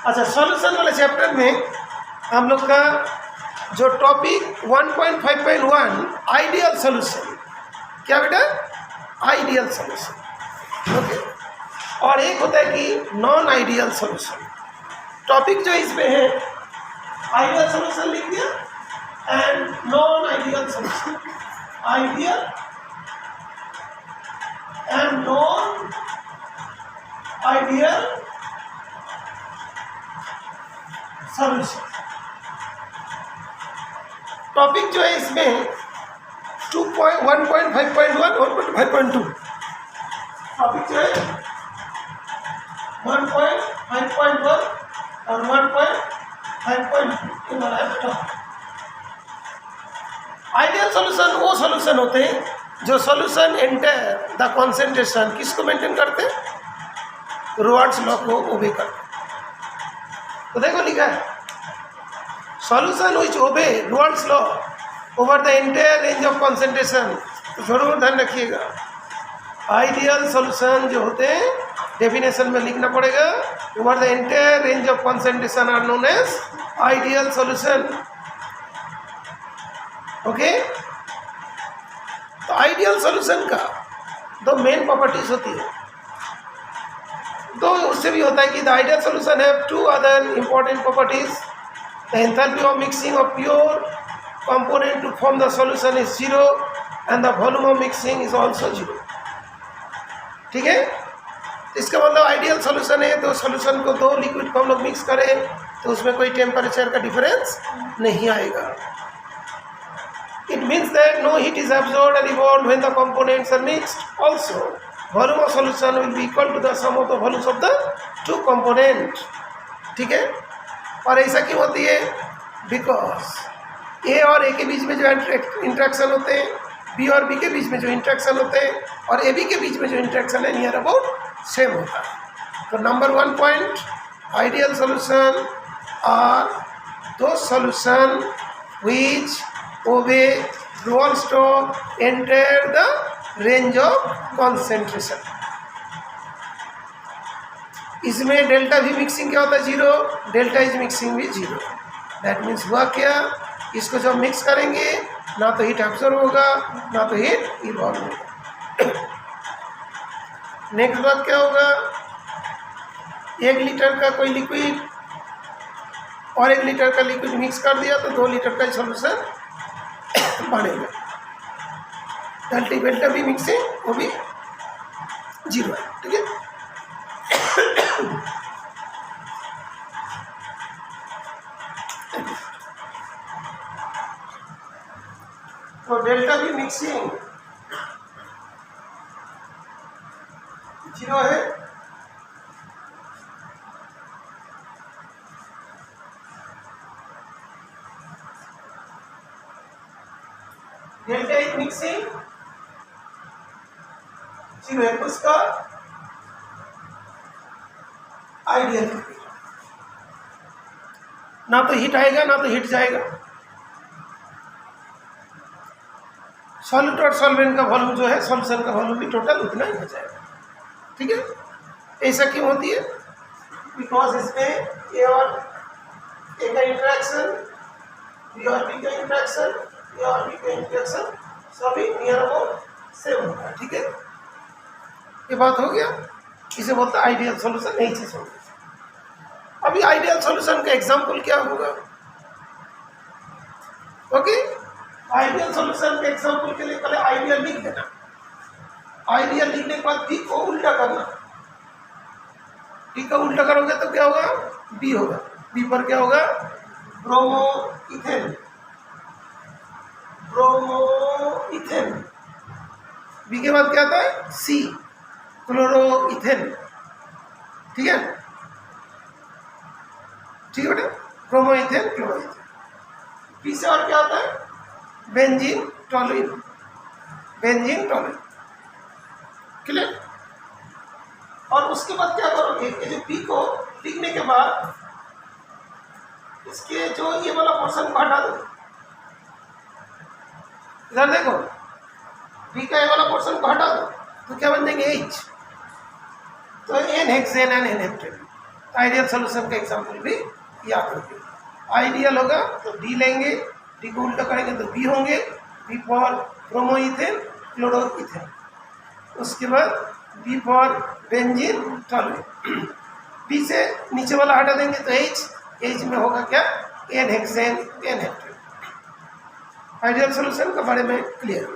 अच्छा, सॉल्यूशन वाले चैप्टर में हम लोग का जो टॉपिक 1.5.1 आइडियल सॉल्यूशन, क्या बेटा? Ideal solution. ओके, और एक होता है कि नॉन आइडियल सॉल्यूशन। टॉपिक जो इसमें है आइडियल सॉल्यूशन लिख दिया and non ideal solution, ideal and non ideal solution. Topic जो है इसमें 1.5.1 और 1.5.2 टॉपिक जो है 1.5.1 और 1.5.2 वाला है बेटा। आइडियल सॉल्यूशन वो सॉल्यूशन होते हैं जो सॉल्यूशन एंटायर द कॉन्सेंट्रेशन किसको मेंटेन करते हैं? रोल्स लॉ को ओबे करते। तो देखो लिखा है solution which obey Raoult's law over the entire range of concentration. तो जरूर ध्यान रखिएगा, आइडियल सॉल्यूशन जो होते हैं डेफिनेशन में लिखना पड़ेगा, over the entire range of concentration are known as ideal solution. Okay, तो आइडियल सॉल्यूशन का दो मेन प्रॉपर्टीज होती है, तो उससे भी होता है कि the ideal solution have two other important properties. The enthalpy of mixing of pure component to form the solution is 0 and the volume of mixing is also 0। ठीक है, इसका मतलब आइडियल सॉल्यूशन है तो सॉल्यूशन को दो लिक्विड को हम लोग मिक्स करें तो उसमें कोई टेम्परेचर का डिफरेंस नहीं आएगा। It means that no heat is absorbed and evolved when the components are mixed। Also volume of solution will be equal to the sum of the volumes of the two components। ठीक है, और ऐसा क्यों होती है? Because ए और ए के बीच में जो इंट्रैक्शन होते हैं, बी और बी के बीच में जो इंट्रैक्शन होते हैं और ए बी के बीच में जो इंट्रैक्शन है नियर अबाउट सेम होता है। तो number 1 point, ideal solution are those solution which obey Raoult's law entire the range of concentration. इसमें डेल्टा भी मिक्सिंग क्या होता है? 0। डेल्टा इज मिक्सिंग भी 0। दैट मीन्स हुआ क्या, इसको जब मिक्स करेंगे ना तो हीट एब्जॉर्ब होगा ना तो हीट इवॉल्व होगा। नेक्स्ट बात क्या होगा, 1 लीटर का कोई लिक्विड और 1 लीटर का लिक्विड मिक्स कर दिया तो 2 लीटर का सॉल्यूशन बनेगा। अल्टीमेटली भी मिक्सिंग वो भी 0 है। ठीक है, तो डेल्टा भी मिक्सिंग 0 है। डेल्टा इज मिक्सिंग 0 है, तो उसका आइडियल ना तो हीट आएगा ना तो हीट जाएगा। सॉल्यूट और सॉल्वेंट का वॉल्यूम जो है सॉल्यूशन का वॉल्यूम भी टोटल उतना ही हो जाएगा। ठीक है, ऐसा क्यों होती है? बिकॉज इसमें ए और ए का इंट्रैक्शन, बी और बी का इंट्रैक्शन, ए और बी का इंट्रैक्शन सभी नियर अबाउट सेम होता है। ठीक है, ये बात हो गया, इसे बोलते हैं आइडियल सॉल्यूशन। यही चीज होगी। अभी आइडियल सॉल्यूशन का एग्जाम्पल क्या होगा? ओके, आइडियल सॉल्यूशन के एग्जाम्पल के लिए पहले आइडियल लिख देना। आइडियल लिखने के बाद बी को उल्टा करना। बी का उल्टा करोगे तो क्या होगा? बी होगा। बी पर क्या होगा? Bromo ethane, bromo ethane. B के बाद क्या आता है? C, chloro ethane. ठीक है, ठीक है बेटा, bromo ethane, chloro ethane. B से और क्या आता है? Benzene toluene, benzene toluene. Clear? और उसके बाद क्या करोगे? ये जो पी को लिखने के बाद इसके जो ये वाला पोर्शन को हटा दो। इधर देखो, पी का ये वाला पोर्शन को हटा दो तो क्या बन जाएंगे? एच। तो n hexane and n heptane. Ideal solution का एग्जाम्पल भी याद रखिए। आइडियल होगा तो डी लेंगे, डी को उल्टा करेंगे तो बी होंगे, बी फॉर ब्रोमोइथेन क्लोरोइथेन। उसके बाद बी फॉर बेंजीन टॉलुएन। बी से नीचे वाला हटा देंगे तो एच में होगा क्या, n hexane n heptane. Ideal solution के बारे में क्लियर।